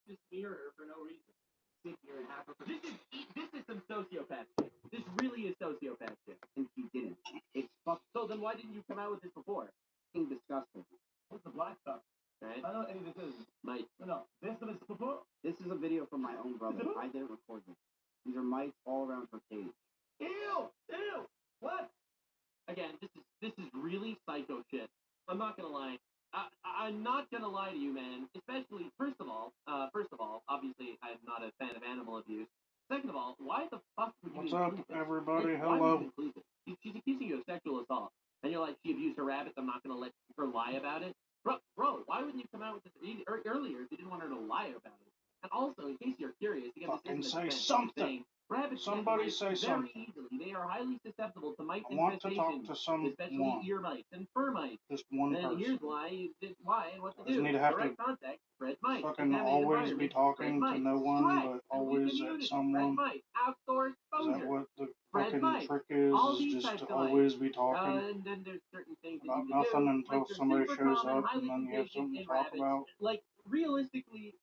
just mirror her for no reason. Sit here and have her. This is some sociopath shit. This really is sociopath shit. And she didn't. It's fucking So then why didn't you come out with this before? disgusting. What's the black stuff? Right? I don't know any of this is. Mate. No, this is before. This is a video from my own brother. I didn't record this. These are mites all around her cage. Ew! Ew! What? Again, this is really psycho shit. I'm not gonna lie. I'm not gonna lie to you, man. Especially, first of all, obviously, I'm not a fan of animal abuse. Second of all, why the fuck would you? What's up, everybody? Like, Hello. She's accusing you of sexual assault, and you're like, she abused her rabbits. I'm not gonna let her lie about it, bro. Why wouldn't you come out with this earlier if you didn't want her to lie about it? And also, in case you're curious, again, Fucking say something. Rabbits Somebody say something. very easily. They are highly susceptible to mite I want to talk infestation, to someone. especially ear mites and fur mites. Just one And here's person. why and what to Doesn't do. need to have Direct to contact, spread mites. fucking always be talking to no one, but always at someone. Outdoor Is exposure. that what the Spread fucking mites. trick All is? these Just types to of mites. always be talking And then there's certain things that about you can nothing do, until like they're somebody super shows common, up highly and then you have contagious something to in talk rabbits. about. Like realistically,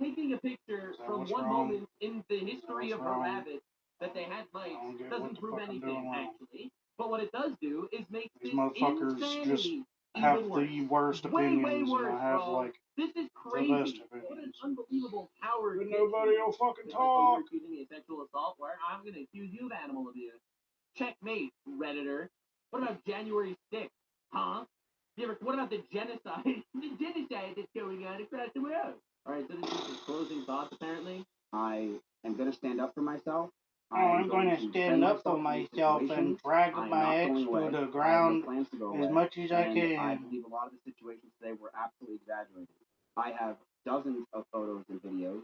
taking a picture Is that from what's one wrong? moment in the history of What's her wrong? rabbit that they had I mites don't get doesn't what the prove fuck I'm anything doing wrong. actually. But what it does do is make These this motherfuckers just insanity have even worse. the worst Way opinions, worse, and I have bro. like This is the best crazy. What an opinions. unbelievable coward. But nobody will fucking It's like, oh, you're talk. accusing me of sexual assault? Where I'm going to accuse you of animal abuse. Checkmate, Redditor. What about January 6th? Huh? What about the genocide? The genocide that's going on across the world. Alright, so this is his closing thoughts, apparently. I am going to stand up for myself. I'm going to stand up for myself and drag my ex to the ground as much as I can. I believe a lot of the situations today were absolutely exaggerated. I have dozens of photos and videos,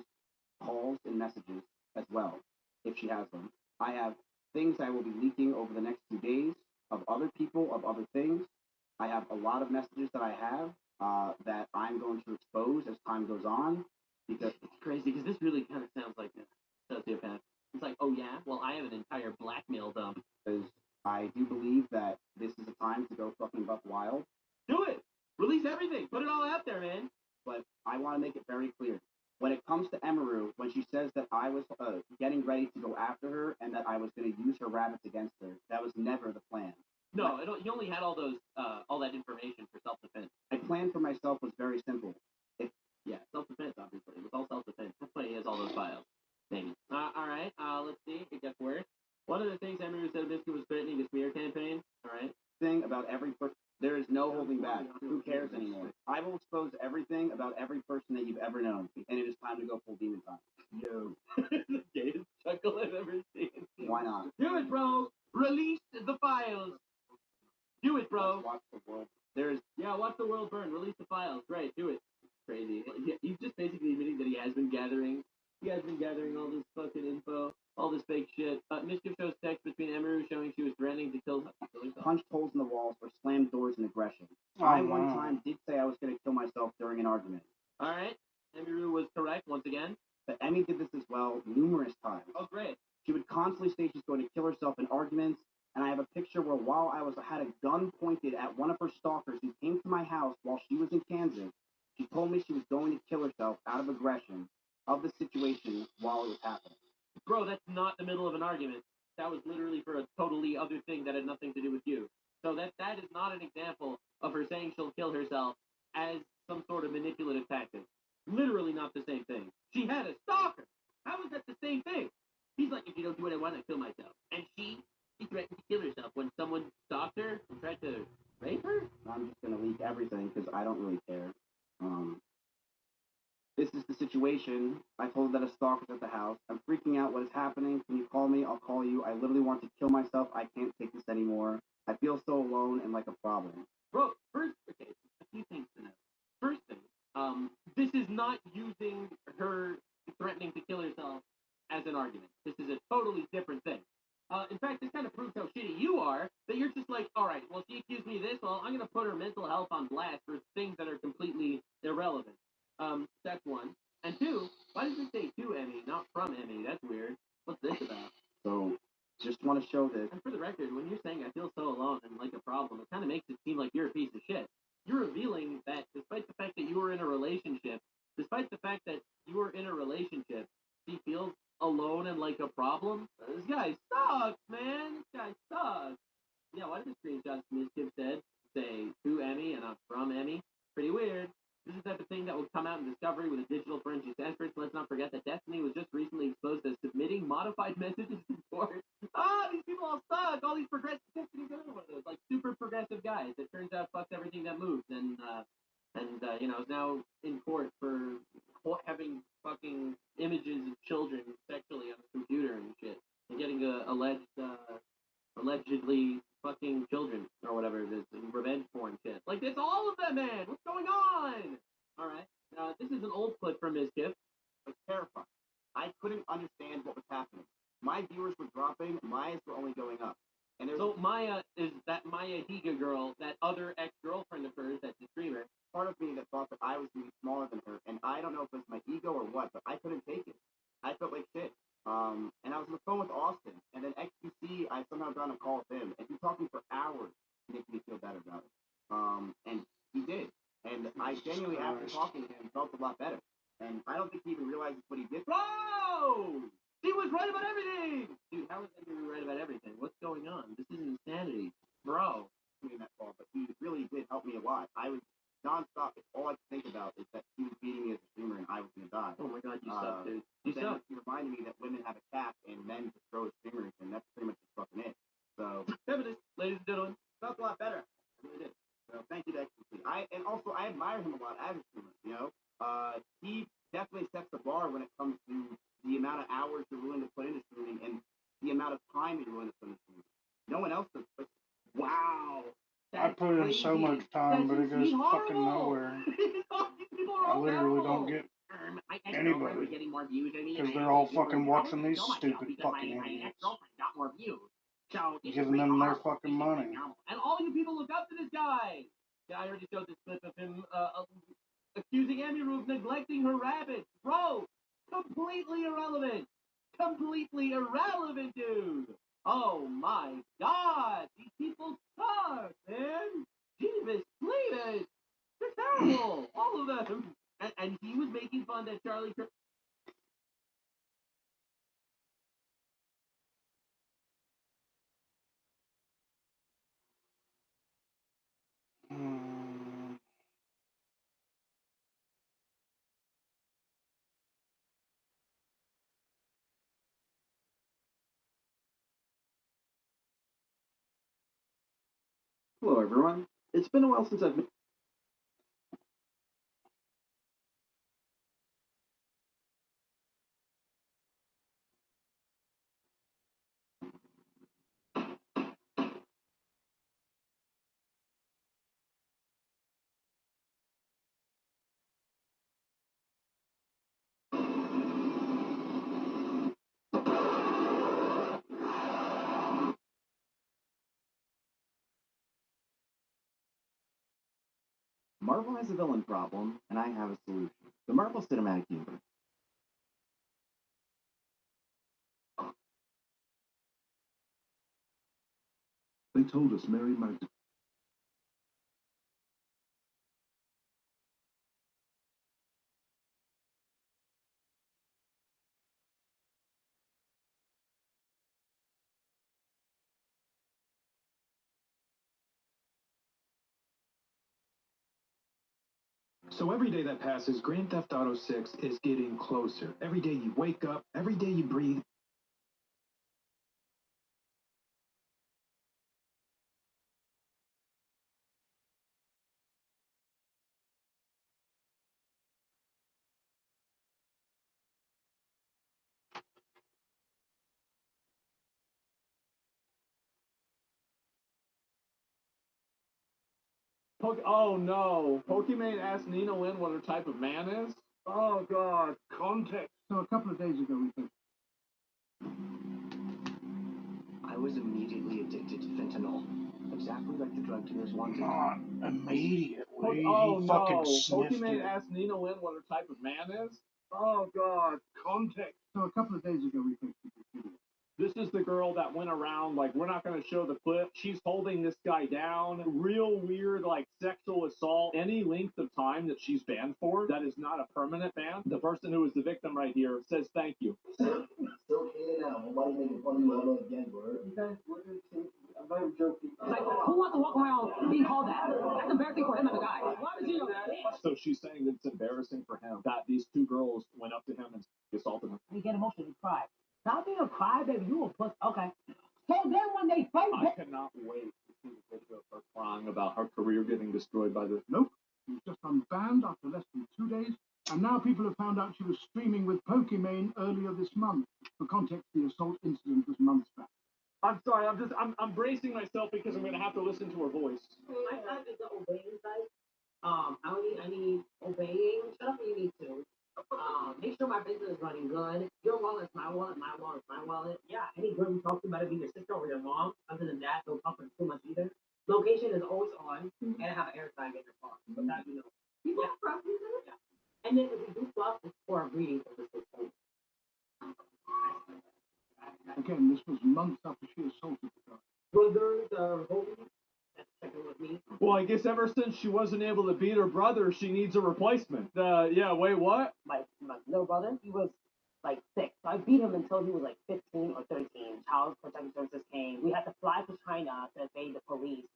calls and messages as well, if she has them. I have things I will be leaking over the next 2 days of other people, of other things. I have a lot of messages that I have that I'm going to expose as time goes on. Because it's crazy, because this really kind of sounds like a sociopath. It's like, oh yeah, well I have an entire blackmail dump. Because I do believe that this is a time to go fucking buck wild. Do it! Release everything! Put it all out there, man! But I want to make it very clear. When it comes to Emiru, when she says that I was getting ready to go after her and that I was going to use her rabbits against her, that was never the plan. No, you only had all that information for self-defense. My plan for myself was very simple. Yeah, self-defense, obviously. It was all self-defense. That's why he has all those files. Maybe. Alright, let's see. It gets worse. One of the things Emiru said Mizkif was threatening the smear campaign. Alright. Thing about every person. There is no holding back. Who cares anymore? I will expose everything about every person that you've ever known. And it is time to go full demon time. Yo. The gayest chuckle I've ever seen. Why not? Do it, bro! Release the files! Do it, bro! Let's watch the world. Watch the world burn. Release the files. Great, do it. Crazy. He's just basically admitting that he has been gathering all this fucking info, all this fake shit. Mizkif shows text between Emiru showing she was threatening to kill herself. Punched holes in the walls or slammed doors in aggression. I one time did say I was going to kill myself during an argument. Alright, Emiru was correct once again. But Emmy did this as well numerous times. Oh, great. She would constantly say she's going to kill herself in arguments, and I have a picture where while I had a gun pointed at one of her stalkers who came to my house while she was in Kansas, she told me she was going to kill herself out of aggression of the situation while it was happening. Bro, that's not the middle of an argument. That was literally for a totally other thing that had nothing to do with you. So that is not an example of her saying she'll kill herself as some sort of manipulative tactic. Literally not the same thing. She had a stalker. How is that the same thing? He's like, if you don't do what I want, I kill myself. And she threatened to kill herself when someone stalked her and tried to rape her? I'm just going to leak everything because I don't really care. This is the situation. I told that a stalker's at the house. I'm freaking out. What is happening? Can you call me? I'll call you. I literally want to kill myself. I can't take this anymore. I feel so alone and like a problem. Bro, first, okay, a few things to know. First thing, this is not using her threatening to kill herself as an argument. This is a totally different thing. In fact, this kind of proves how shitty you are, that you're just like, alright, well, she accused me of this, well, I'm going to put her mental health on blast for things that are completely irrelevant. That's one. And two, why does it say to Emmy, not from Emmy? That's weird. What's this about? So, just want to show this. And for the record, when you're saying I feel so alone and like a problem, it kind of makes it seem like you're a piece of shit. You're revealing that despite the fact that you were in a relationship, despite the fact that problem. This guy sucks, man. This guy sucks. Yeah, why did the screenshots Mizkif said say to Emmy and not from Emmy? Pretty weird. This is the type of thing that will come out in Discovery with a digital forensics expert. Let's not forget that Destiny was just recently exposed as submitting modified messages to court. These people all suck. All these progressive Destiny's another one of those, like super progressive guys. It turns out fucked everything that moves, and is now in court for having fucking images of children sexually on the computer and shit, and getting allegedly fucking children or whatever it is, revenge porn shit. Like, it's all of them, man. What's going on? All right. This is an old clip from Mizkif. Was terrifying. I couldn't understand what was happening. My viewers were dropping. Maya's were only going up. And so Maya is that Maya Higa girl, that other ex-girlfriend of hers, that's the streamer. Part of me that thought that I was going to be smaller than her, and I don't know if it was my ego or what, but I couldn't take it. I felt like shit. And I was on the phone with Austin, and then XQC, I somehow got on a call with him, and he talked to me for hours to make me feel better about it. And he did. And I genuinely, after talking to him, felt a lot better. And I don't think he even realizes what he did. Bro! He was right about everything! Dude, how is Emiru right about everything? What's going on? This is insanity. Bro. I mean, that call, but he really did help me a lot. I was nonstop. All I could think about is that he was beating me as a streamer and I was going to die. Oh my god, you suck, dude. You suck. He reminded me that women have a cap and men just throw streamers, and that's pretty much just fucking it. So, feminist, ladies and gentlemen. Felt a lot better. I really did. So, thank you to XQC. And also, I admire him a lot as a streamer, you know? He definitely sets the bar when it comes to the amount of hours you're willing to put into streaming and the amount of time that you're willing to put into streaming. No one else does. Wow. I put in so much time, but it goes fucking nowhere. I literally don't get anybody because they're all fucking watching these stupid fucking idiots, giving them their fucking money. And all you people look up to this guy. Yeah, I already showed this clip of him accusing Emiru of neglecting her rabbits. Bro, completely irrelevant. Completely irrelevant, dude. Oh my god, these people suck, man. Jesus, leave it. They're terrible, all of them. And he was making fun that Charlie. Hello, everyone. It's been a while since I've been. Marvel has a villain problem, and I have a solution. The Marvel Cinematic Universe. They told us Mary Magdalene. So every day that passes, Grand Theft Auto 6 is getting closer. Every day you wake up, every day you breathe. Oh no! Pokimane asked Nina Lynn what her type of man is? Oh god, context. So a couple of days ago, we think. I was immediately addicted to fentanyl. Exactly like the drug dealers wanted. Not immediately. Oh he no! fucking sniffed Pokimane it. asked Nina Lynn what her type of man is? Oh god, context. So a couple of days ago, we think. This is the girl that went around, like, we're not going to show the clip. She's holding this guy down. Real weird, like, sexual assault. Any length of time that she's banned for, that is not a permanent ban. The person who is the victim right here says thank you. Still here now. Nobody making fun of you ever again, word. Okay, I'm very joking. Like, who wants to walk around being called that? That's embarrassing for him as a guy. Why would you? So she's saying that it's embarrassing for him that these two girls went up to him and assaulted him. You get emotional, you cry. Not being a crybaby, you a puss. Okay. So then when they fight, I cannot wait to see the video of her crying about her career getting destroyed by this. Nope. She was just unbanned after less than 2 days, and now people have found out she was streaming with Pokimane earlier this month. For context, the assault incident was months back. I'm sorry, I'm bracing myself because I'm going to have to listen to her voice. my type is the obeying type. I need obeying. Shut up when you need to. Make sure my business is running good. Your wallet's my wallet, my wallet's my wallet. Yeah, any girl you talk to better be your sister or your mom. Other than that, don't talk to them too much either. Location is always on, and have an airtime in your car. So that you know. You have preferences? Yeah. And then if we do fluff, it's for our greetings of this whole. Again, this was months after she assaulted the guy. Brothers are holding. That's checking with me. Well, I guess ever since she wasn't able to beat her brother, she needs a replacement. Yeah, wait, what? My little brother, he was like 6. So I beat him until he was like 15 or 13. Child Protective Services came. We had to fly to China to evade the police.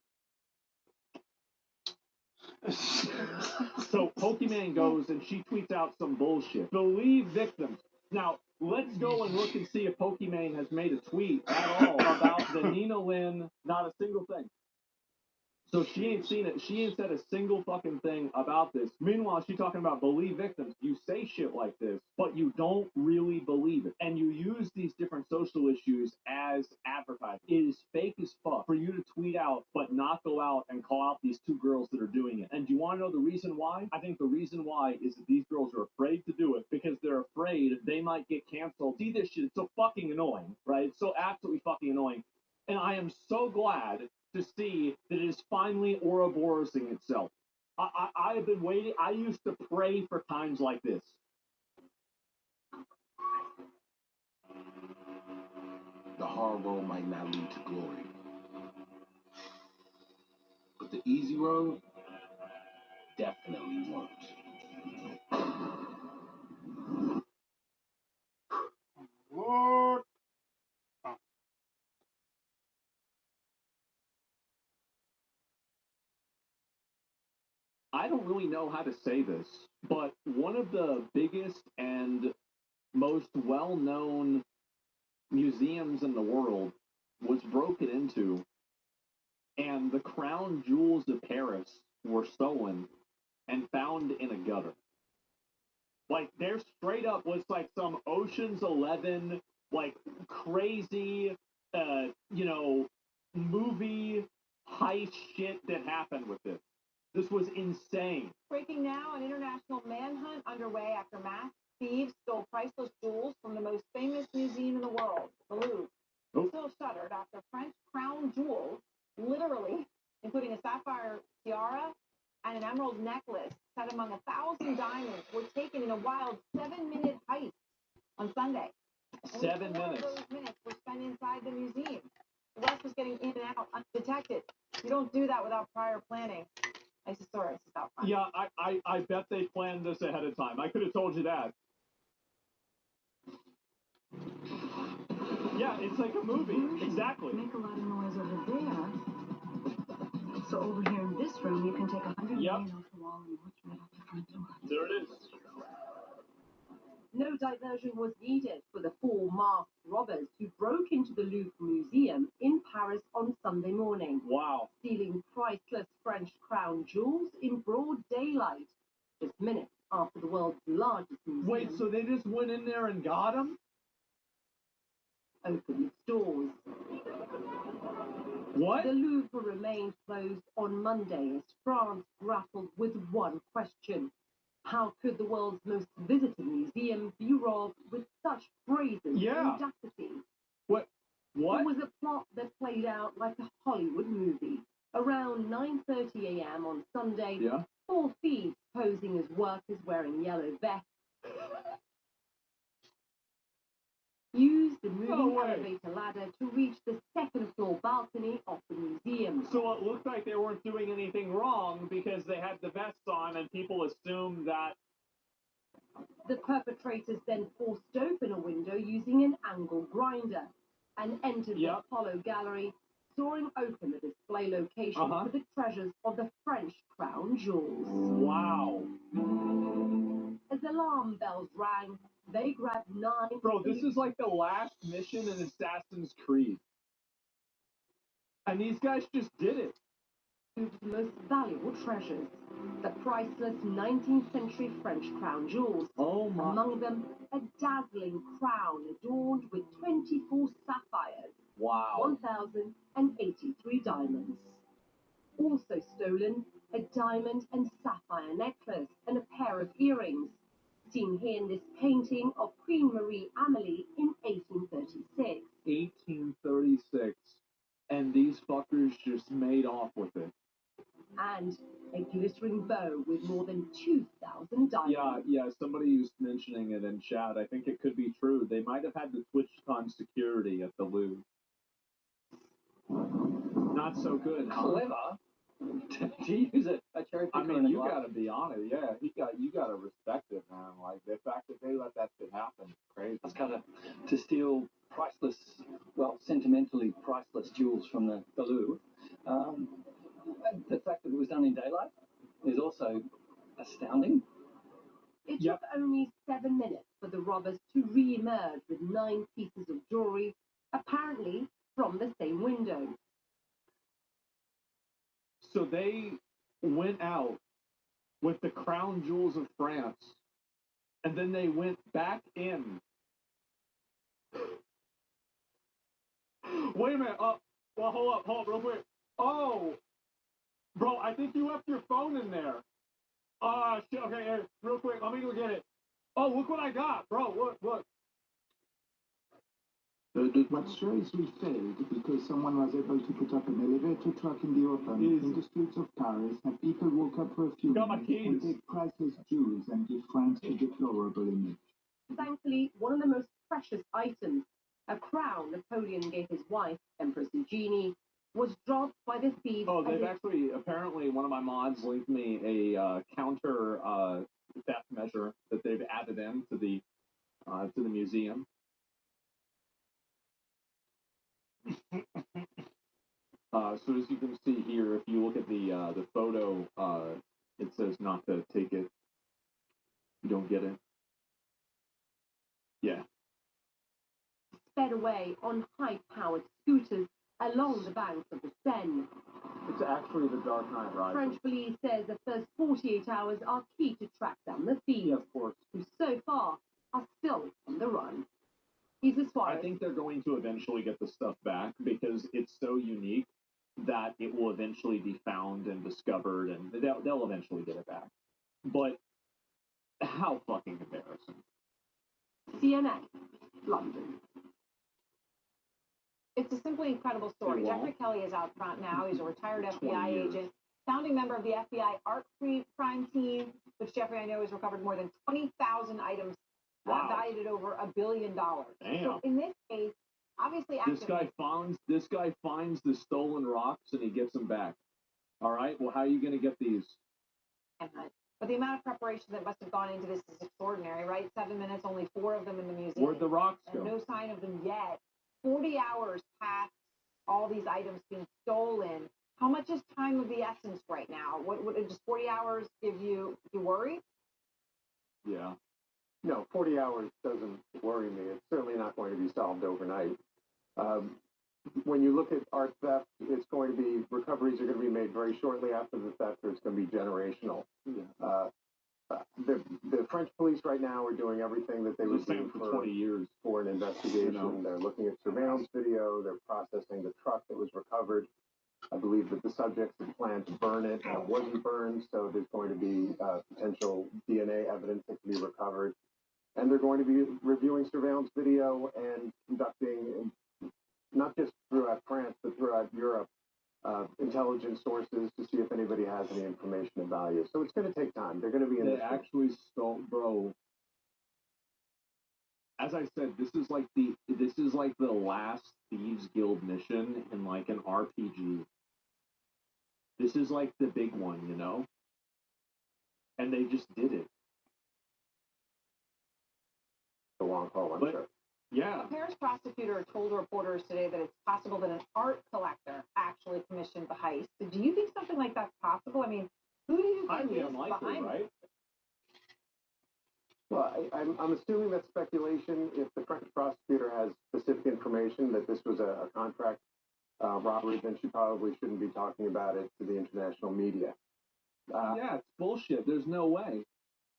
So Pokimane goes and she tweets out some bullshit. Believe victims. Now, let's go and look and see if Pokimane has made a tweet at all about the Nina Lynn, not a single thing. So she ain't seen it. She ain't said a single fucking thing about this. Meanwhile, she's talking about believe victims. You say shit like this, but you don't really believe it. And you use these different social issues as advertising. It is fake as fuck for you to tweet out, but not go out and call out these two girls that are doing it. And do you want to know the reason why? I think the reason why is that these girls are afraid to do it because they're afraid they might get canceled. See, this shit is so fucking annoying, right? It's so absolutely fucking annoying. And I am so glad to see that it is finally Ouroborosing itself. I have been waiting. I used to pray for times like this. The hard road might not lead to glory, but the easy road definitely won't. Lord. I don't really know how to say this, but one of the biggest and most well-known museums in the world was broken into, and the crown jewels of Paris were stolen and found in a gutter. Like, there straight up was like some Ocean's 11, like, crazy, movie heist shit that happened with this. This was insane. Breaking now, an international manhunt underway after mass thieves stole priceless jewels from the most famous museum in the world, the Louvre. Oh. Still shuttered after French crown jewels, literally, including a sapphire tiara and an emerald necklace set among 1,000 diamonds, were taken in a wild 7-minute heist on Sunday. Only 7 4 minutes. of those minutes were spent inside the museum. The rest was getting in and out undetected. You don't do that without prior planning. Isosaurus is out front. Yeah, I bet they planned this ahead of time. I could have told you that. Yeah, it's like a movie. Exactly. Make a lot of noise over there. So over here in this room, you can take 100 million off the wall and watch right out the front door. There it is. No diversion was needed for the 4 masked robbers who broke into the Louvre Museum in Paris on Sunday morning. Wow. Stealing priceless French crown jewels in broad daylight, just minutes after the world's largest museum. Wait, so they just went in there and got them? Opened its doors. What? The Louvre remained closed on Monday as France grappled with one question. How could the world's most visited museum be robbed with such brazen audacity? What? It was a plot that played out like a Hollywood movie. Around 9:30 a.m. on Sunday, 4 thieves posing as workers wearing yellow vests used the moving elevator ladder to reach the second-floor balcony of the museum. So it looked like they weren't doing anything wrong because they had the vests on and people assumed that... The perpetrators then forced open a window using an angle grinder and entered the Apollo Gallery, sawing open the display location for the treasures of the French crown jewels. Wow. As alarm bells rang, they grabbed 9... Bro, this is like the last mission in Assassin's Creed. And these guys just did it. ...the most valuable treasures, the priceless 19th century French crown jewels. Oh my. Among them, a dazzling crown adorned with 24 sapphires. Wow. 1,083 diamonds. Also stolen, a diamond and sapphire necklace and a pair of earrings, seen here in this painting of Queen Marie Amélie in 1836. 1836. And these fuckers just made off with it. And a glittering bow with more than 2,000 diamonds. Yeah, somebody was mentioning it in chat. I think it could be true. They might have had the TwitchCon security at the Louvre. Not so good, huh? Clever. To use a cherry picker. I mean, you gotta be honest. Yeah, you gotta respect it, man. Like, the fact that they let that shit happen is crazy. That's kind of to steal priceless, well, sentimentally priceless jewels from the Louvre. The fact that it was done in daylight is also astounding. It took only 7 minutes for the robbers to re-emerge with 9 pieces of jewelry, apparently from the same window. So they went out with the crown jewels of France, and then they went back in. Wait a minute. Well, hold up real quick. Oh, bro, I think you left your phone in there. Shit, okay, here, real quick, let me go get it. Oh, look what I got, bro, look. What shows we failed because someone was able to put up an elevator truck in the open in the streets of Paris, and people woke up for a few minutes and take priceless jewels and give France a deplorable image. Thankfully, one of the most precious items, a crown Napoleon gave his wife, Empress Eugenie, was dropped by the thieves. Oh, they've actually, apparently, one of my mods linked me a counter theft measure that they've added in to the museum. So as you can see here, if you look at the photo, it says not to take it. You don't get it. Yeah. Sped away on high-powered scooters along the banks of the Seine. It's actually the Dark Knight Rises. French police says the first 48 hours are key to track down the thieves, of course, who so far are still on the run. I think they're going to eventually get the stuff back because it's so unique that it will eventually be found and discovered, and they'll eventually get it back. But how fucking embarrassing. CNN, London. It's a simply incredible story. Jeffrey Kelly is out front now. He's a retired FBI agent, founding member of the FBI art crime team, which Jeffrey, I know, has recovered more than 20,000 items valued at over $1 billion. Damn. So in this case, obviously, this guy finds the stolen rocks and he gets them back. All right. Well, how are you going to get these? But the amount of preparation that must have gone into this is extraordinary, right? 7 minutes, only 4 of them in the museum. Where'd the rocks go? And no sign of them yet. 40 hours past all these items being stolen. How much is time of the essence right now? What does 40 hours give you? You worry? Yeah. No, 40 hours doesn't worry me. It's certainly not going to be solved overnight. When you look at art theft, it's going to be, recoveries are going to be made very shortly after the theft, or it's going to be generational. Yeah. The French police right now are doing everything that they would do for 20 years for an investigation. You know? They're looking at surveillance video. They're processing the truck that was recovered. I believe that the subjects had planned to burn it. It wasn't burned, so there's going to be potential DNA evidence that can be recovered. And they're going to be reviewing surveillance video and conducting, not just throughout France, but throughout Europe, intelligence sources to see if anybody has any information of value. So it's going to take time. They're going to be in They actually stole, bro. as I said, this is like the last Thieves Guild mission in like an RPG. This is like the big one, you know? And they just did it. The long haul, I'm sure. Yeah. A Paris prosecutor told reporters today that it's possible that an art collector actually commissioned the heist. Do you think something like that's possible? I mean, who do you think is behind it? Well, I'm assuming that's speculation. If the French prosecutor has specific information that this was a contract robbery, then she probably shouldn't be talking about it to the international media. Yeah, it's bullshit. There's no way.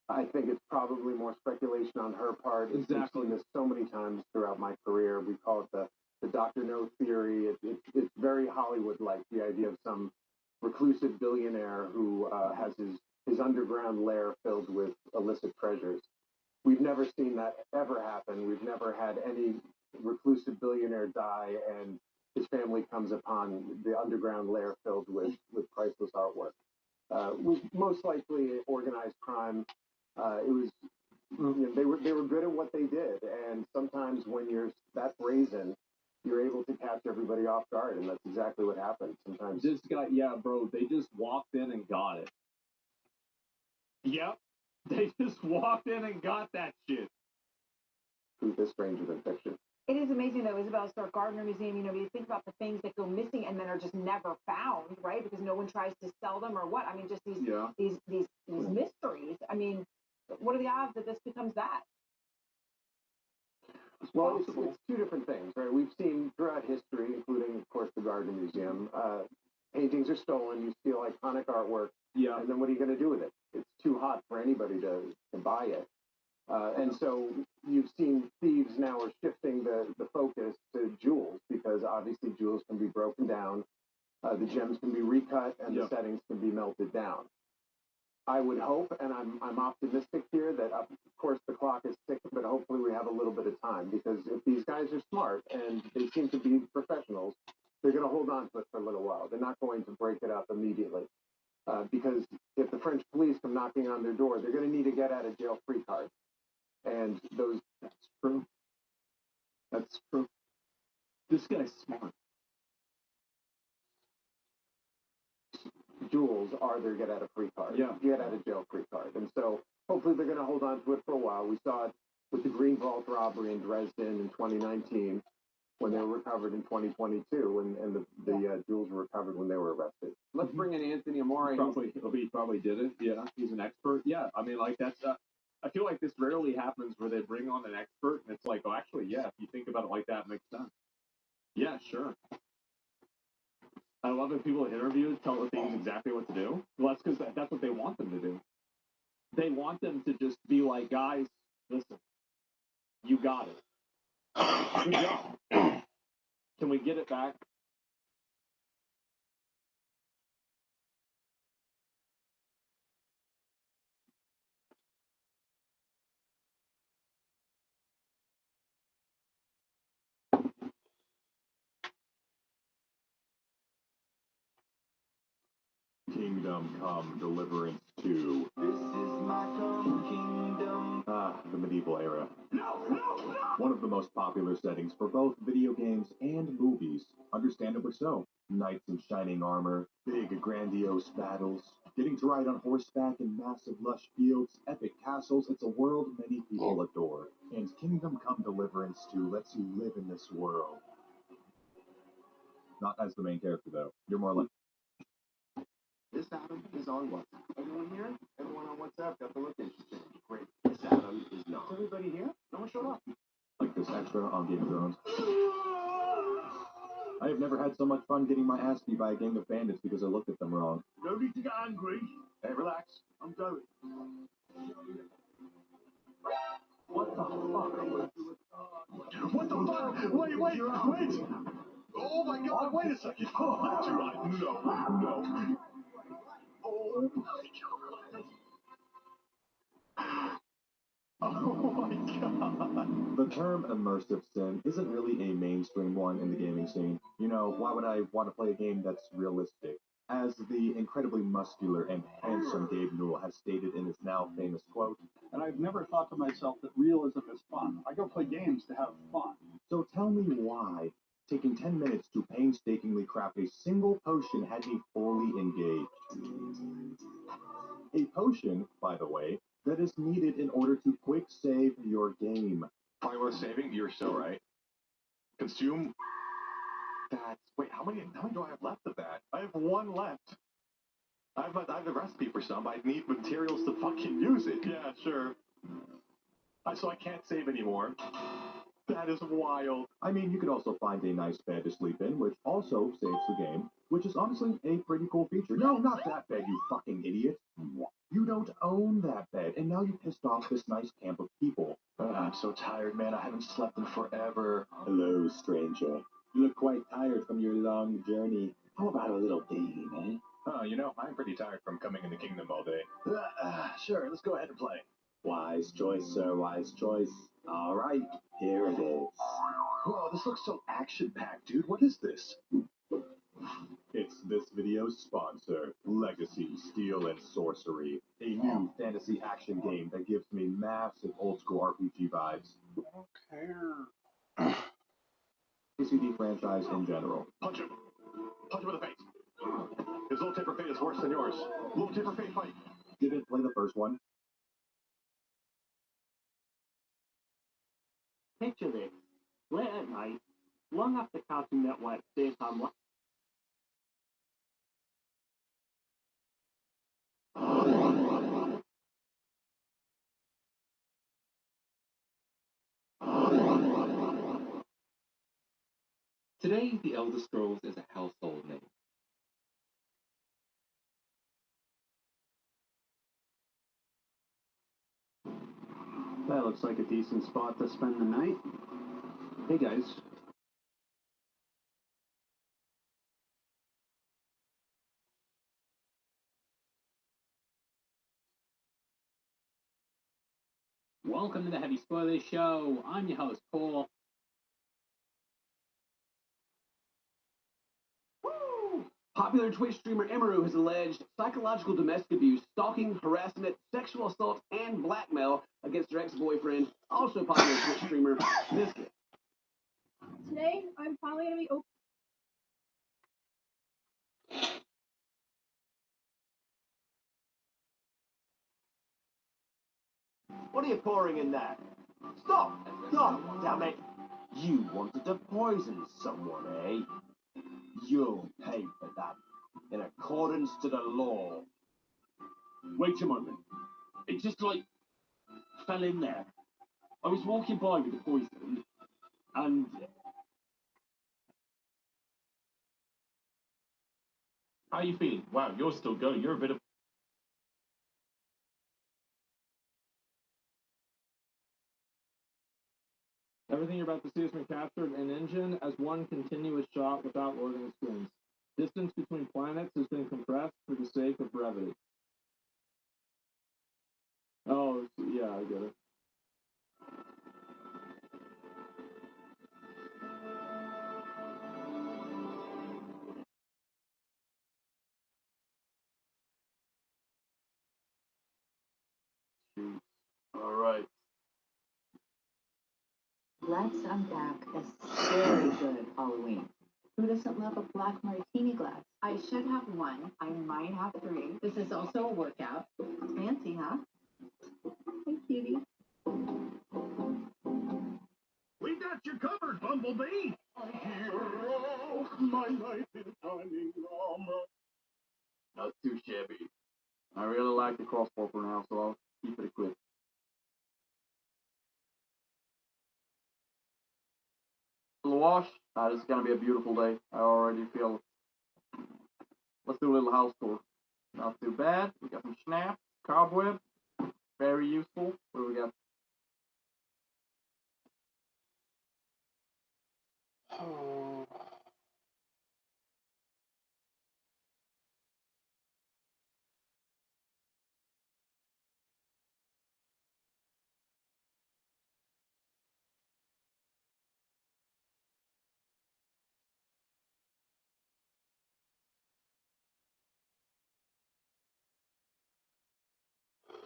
I think it's probably more speculation on her part. Exactly. We've seen this so many times throughout my career. We call it the Dr. No theory. It's very Hollywood-like, the idea of some reclusive billionaire who has his underground lair filled with illicit treasures. We've never seen that ever happen. We've never had any reclusive billionaire die and his family comes upon the underground lair filled with priceless artwork. Was most likely organized crime. It was, you know, they were good at what they did, and sometimes when you're that brazen, you're able to catch everybody off guard, and that's exactly what happened. Sometimes this guy, yeah, bro, they just walked in and got it. Yep, they just walked in and got that shit. Truth is stranger than fiction. It is amazing, though, Isabel Stark Gardner Museum, you know, you think about the things that go missing and then are just never found, right? Because no one tries to sell them or what? I mean, just these mysteries. I mean, what are the odds that this becomes that? Well, it's two different things, right? We've seen throughout history, including, of course, the Gardner Museum, paintings are stolen, you steal iconic artwork, and then what are you going to do with it? It's too hot for anybody to buy it. And so you've seen thieves now are shifting the focus to jewels, because obviously jewels can be broken down, the gems can be recut, and the settings can be melted down. I would hope, and I'm optimistic here, that of course the clock is ticking, but hopefully we have a little bit of time, because if these guys are smart and they seem to be professionals, they're going to hold on to it for a little while. They're not going to break it up immediately, because if the French police come knocking on their door, they're going to need a get-out-of-jail-free card. And that's true. That's true. This guy's smart. Jewels are their get-out-of-free card. Get-out-of-jail-free card. And so hopefully they're going to hold on to it for a while. We saw it with the Green Vault robbery in Dresden in 2019, when they were recovered in 2022, and the jewels were recovered when they were arrested. Let's bring in Anthony Amore. He probably did it. Yeah, he's an expert. Yeah, I mean, like, that's... I feel like this rarely happens where they bring on an expert, and it's like, oh, actually, yeah, if you think about it like that, it makes sense. Yeah, sure. I love when people interview tell the things exactly what to do. Well, that's because that's what they want them to do. They want them to just be like, guys, listen, you got it. Good job. Can we get it back? Kingdom Come Deliverance 2. This is my kingdom. The medieval era. No! One of the most popular settings for both video games and movies. Understandably so. Knights in shining armor, big grandiose battles, getting to ride on horseback in massive lush fields, epic castles. It's a world many people adore. And Kingdom Come Deliverance 2 lets you live in this world. Not as the main character, though. You're more like... This Adam is on WhatsApp. Everyone here? Everyone on WhatsApp got the location change. Great. This Adam is not. Is everybody here? No one showed up. Like this extra on Game of Thrones. I have never had so much fun getting my ass beat by a gang of bandits because I looked at them wrong. No need to get angry. Hey, relax. I'm going. What the fuck? What the fuck? Wait! Oh my god, wait a second. Oh, that's right. No. Oh my god. Oh my god. The term immersive sim isn't really a mainstream one in the gaming scene. You know, why would I want to play a game that's realistic? As the incredibly muscular and handsome Gabe Newell has stated in his now famous quote, and I've never thought to myself that realism is fun. I go play games to have fun. So tell me why taking 10 minutes to painstakingly craft a single potion had me fully engaged. A potion, by the way, that is needed in order to quick save your game. Probably worth saving? You're so right. Consume. Wait, how many do I have left of that? I have one left. I have the recipe for some. I need materials to fucking use it. Yeah, sure. So I can't save anymore. That is wild. I mean, you could also find a nice bed to sleep in, which also saves the game, which is honestly a pretty cool feature. No, not that bed, you fucking idiot. You don't own that bed, and now you pissed off this nice camp of people. I'm so tired, man. I haven't slept in forever. Hello, stranger. You look quite tired from your long journey. How about a little dating, eh? Oh, I'm pretty tired from coming in the kingdom all day. Sure, let's go ahead and play. Wise choice, sir, wise choice. All right, here it is. Whoa, this looks so action-packed, dude. What is this? It's this video's sponsor, Legacy, Steel, and Sorcery, a new fantasy action game that gives me massive old-school RPG vibes. I don't care. ACD franchise in general. Punch him. Punch him in the face. His little taper fate is worse than yours. Little taper fate fight. Didn't play the first one. Picture this. Late at night, long after Cartoon Network's daytime Today, The Elder Scrolls is a household name. That looks like a decent spot to spend the night. Hey guys. Welcome to the Heavy Spoilers Show. I'm your host, Paul. Popular Twitch streamer Emiru has alleged psychological domestic abuse, stalking, harassment, sexual assault, and blackmail against her ex-boyfriend, also popular Twitch streamer Mizkif. Today, I'm finally going to be open. What are you pouring in there? Stop! Stop, damn it! You wanted to poison someone, eh? You'll pay for that, in accordance to the law. Wait a moment. It just, fell in there. I was walking by with the poison, and... How you feeling? Wow, you're still going. You're a bit of... Everything you're about to see has been captured in engine as one continuous shot without loading screens. Distance between planets has been compressed for the sake of brevity. Oh, yeah, I get it. All right. Let's unpack a very good Halloween. Who doesn't love a black martini glass? I should have one. I might have three. This is also a workout. Fancy, huh? Hey, cutie. We got you covered, Bumblebee! A hero, my life is shining armor. Not too shabby. I really like the crossbow for now, so I'll keep it equipped. The wash. This is gonna be a beautiful day. I already feel it. Let's do a little house tour. Not too bad. We got some snaps, cobweb, very useful. What do we got? Oh.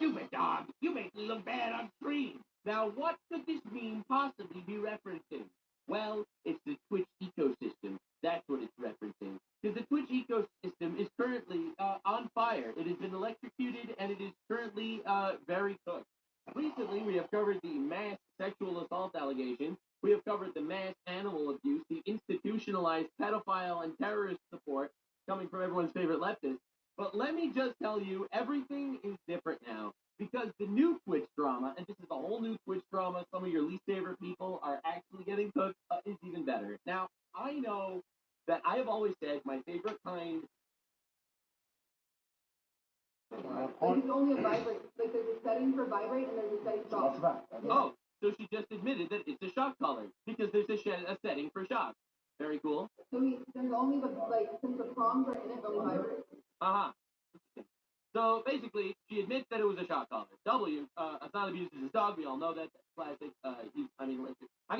Stupid dog, you make me look bad on screen. Now, what could this meme possibly be referencing? Well, it's the Twitch ecosystem. That's what it's referencing. Because the Twitch ecosystem is currently on fire. It has been electrocuted, and it is currently very cooked. Recently, we have covered the mass sexual assault allegations. We have covered the mass animal abuse, the institutionalized pedophile and terrorist support coming from everyone's favorite leftist. But let me just tell you, everything is different now. Because the new Twitch drama, and this is a whole new Twitch drama, some of your least favorite people are actually getting cooked, is even better. Now, I know that I have always said my favorite kind. Like it's only a vibrate. Like there's a setting for vibrate and there's a setting for shock. Oh, so she just admitted that it's a shock collar because there's a setting for shock. Very cool. So there's only since the prompts are in it, only vibrate. Uh-huh. So basically, she admits that it was a shock collar. Hassan abuses his dog. We all know that. That's classic. I'm going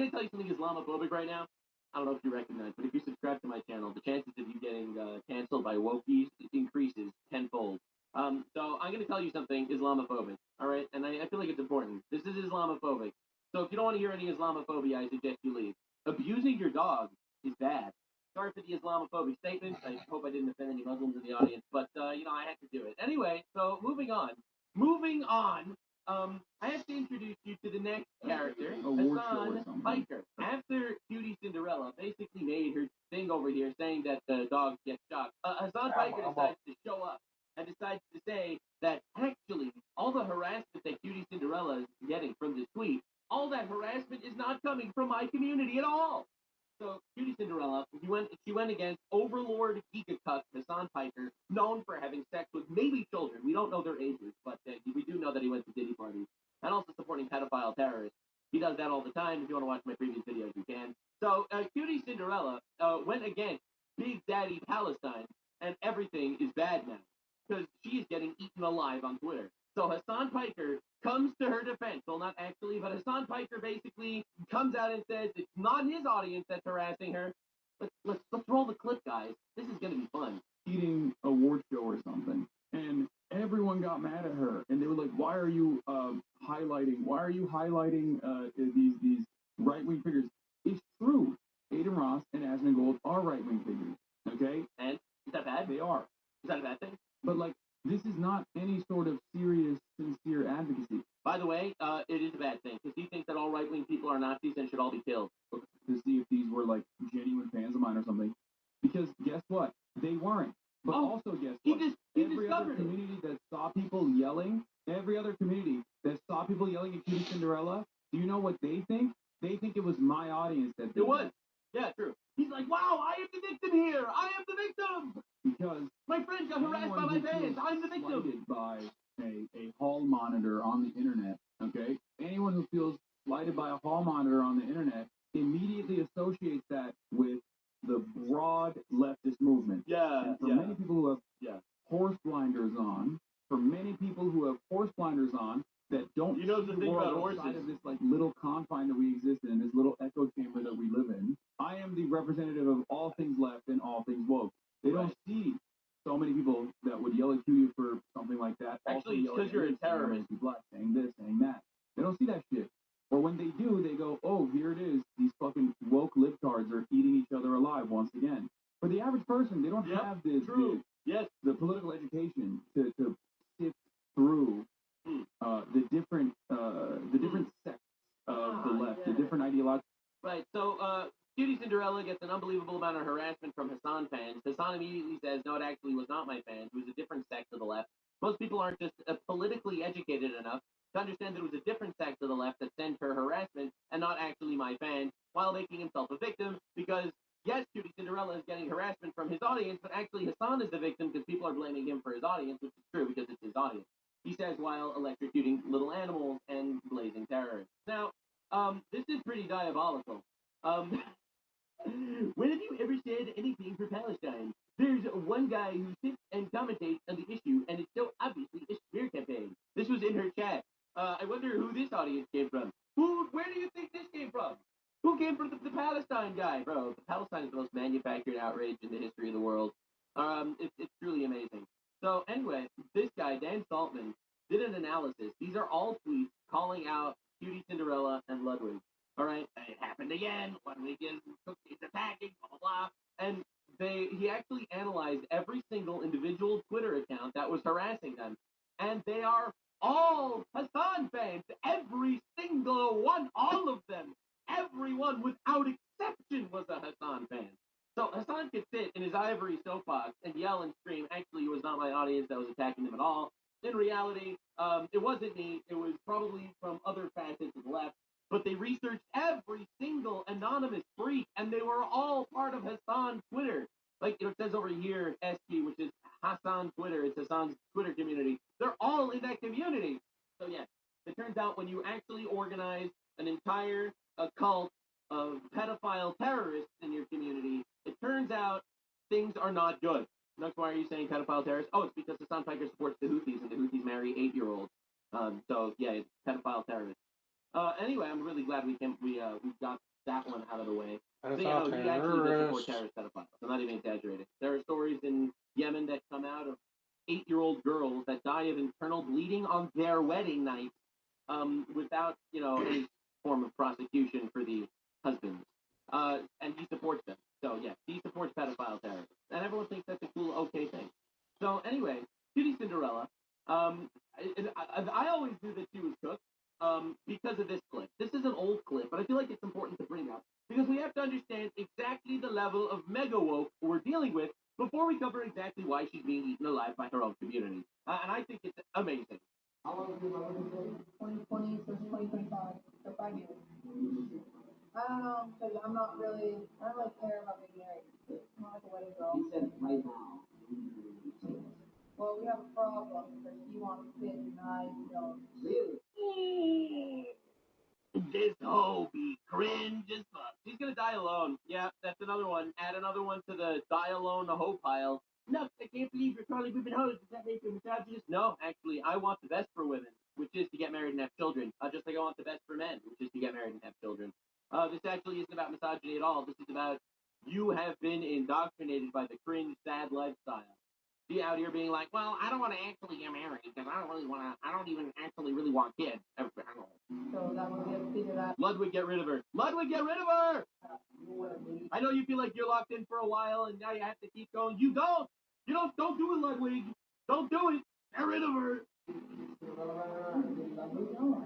to tell you something Islamophobic right now. I don't know if you recognize, but if you subscribe to my channel, the chances of you getting canceled by wokies increases tenfold. So I'm going to tell you something Islamophobic, all right? And I feel like it's important. This is Islamophobic. So if you don't want to hear any Islamophobia, I suggest you leave. Abusing your dog is bad. Sorry for the Islamophobic statement. I hope I didn't offend any Muslims in the audience, but, I had to do it. Anyway, so moving on. I have to introduce you to the next character, Hassan Piker. After Cutie Cinderella basically made her thing over here saying that the dog gets shocked, Hassan Piker decides to show up and decides to say that actually all the harassment that Cutie Cinderella is getting from this tweet, all that harassment is not coming from my community at all. So Cutie Cinderella, she went against Overlord Gigacuck Hassan Piker, known for having sex with maybe children. We don't know their ages, but we do know that he went to Diddy parties, and also supporting pedophile terrorists. He does that all the time. If you want to watch my previous videos, you can. So Cutie Cinderella went against Big Daddy Palestine, and everything is bad now because she is getting eaten alive on Twitter. So Hassan Piker comes to her defense. Well, not actually, but Hassan Piker basically comes out and says it's not his audience that's harassing her. Let's roll the clip, guys. This is going to be fun. Eating award show or something, and everyone got mad at her, and they were like, "Why are you highlighting these right-wing figures?" It's true. Aiden Ross and Asmund Gold are right-wing figures. Okay, and is that bad? They are. Is that a bad thing? But this is not any sort of serious, sincere advocacy. By the way, it is a bad thing because he thinks that all right-wing people are Nazis and should all be killed. To see if these were genuine fans of mine or something, because guess what? They weren't. But also guess what? Every other community that saw people yelling at Cutie Cinderella, do you know what they think? They think it was my audience that did it was. Yeah, true. He's like, wow, I am the victim here. I am the victim. Because my friends got harassed by my fans. I'm the victim. By a hall monitor on the internet, okay? Anyone who feels slighted by a hall monitor on the internet immediately associates that with the broad leftist movement. Yeah. And for many people who have horse blinders on, that don't see the thing about horses outside of this little confine that we exist in, this little echo chamber that we live in. I am the representative of all things left and all things woke. They don't see so many people that would yell at you for something like that. Actually, because you're a terrorist. Black, saying this, saying that. They don't see that shit. Or when they do, they go, oh, here it is. These fucking woke libtards are eating each other alive once again. For the average person, they don't have the political education to sift through the different sects of the left, the different ideologies. Right. So Cutie Cinderella gets an unbelievable amount of harassment from Hassan fans. Hassan immediately says, no, it actually was not my fans. It was a different sect of the left. Most people aren't just politically educated enough to understand that it was a different sect of the left that sent her harassment and not actually my fans, while making himself a victim because, yes, Cutie Cinderella is getting harassment from his audience, but actually Hassan is the victim because people are blaming him for his audience, which is true because it's his audience. He says while electrocuting little animals and blazing terrorists. Now, this is pretty diabolical. When have you ever said anything for Palestine? There's one guy who sits and commentates on the issue, and it's so obviously a smear campaign. This was in her chat. I wonder who this audience came from. Where do you think this came from? Who came from the Palestine guy? Bro, Palestine is the most manufactured outrage in the history of the world. It's truly amazing. So anyway, this guy, Dan Saltman, did an analysis. These are all tweets calling out Cutie Cinderella and Ludwig. All right, it happened again. Ludwig is attacking, blah, blah, blah. And he actually analyzed every single individual Twitter account that was harassing them. And they are all Hassan fans. Every single one, all of them. Everyone without exception was a Hassan fan. So Hassan could sit in his ivory soapbox and yell and scream. Actually, it was not my audience that was attacking him at all. In reality, it wasn't me. It was probably from other facets of the left. But they researched every single anonymous freak, and they were all part of Hassan's Twitter. Like, it says over here, SQ, which is Hassan Twitter. It's Hassan's Twitter community. They're all in that community. So, yeah, it turns out when you actually organize an entire cult of pedophile terrorists in your community, it turns out things are not good. That's why are you saying pedophile terrorists? Oh, it's because Hassan Piker supports the Houthis, and the Houthis marry 8-year-olds. So, yeah, it's pedophile terrorists. Anyway, I'm really glad we got that one out of the way. So, yeah, no, he actually does support terrorist pedophiles. I'm not even exaggerating. There are stories in Yemen that come out of 8-year-old girls that die of internal bleeding on their wedding night without, any form of prosecution for the husbands. And he supports them. So, yeah, he supports pedophile terrorists. And everyone thinks that's a cool, okay thing. So, anyway, Cutie Cinderella. I always knew that she was cooked. Because of this clip. This is an old clip, but I feel like it's important to bring up because we have to understand exactly the level of mega woke we're dealing with before we cover exactly why she's being eaten alive by her own community. And I think it's amazing. How long have you been living here? 2020 to 2025, so 5 years. I don't know, because I don't really care about being married. I'm not like a wedding girl. He said right now. Well, we have a problem because she wants fit and I don't. Really? This hoe be cringe as fuck. She's gonna die alone. Yeah, that's another one. Add another one to the die alone the hoe pile. No, I can't believe you're calling women hoes. Does that make you misogynist? No, actually, I want the best for women, which is to get married and have children. Just like I want the best for men, which is to get married and have children. This actually isn't about misogyny at all. This is about you have been indoctrinated by the cringe, sad lifestyle. Be out here being like, well, I don't want to actually get married because I don't even actually really want kids. So that one we have to figure that. Ludwig, get rid of her. Ludwig, get rid of her! I know you feel like you're locked in for a while and now you have to keep going. You don't do it, Ludwig. Don't do it. Get rid of her. No,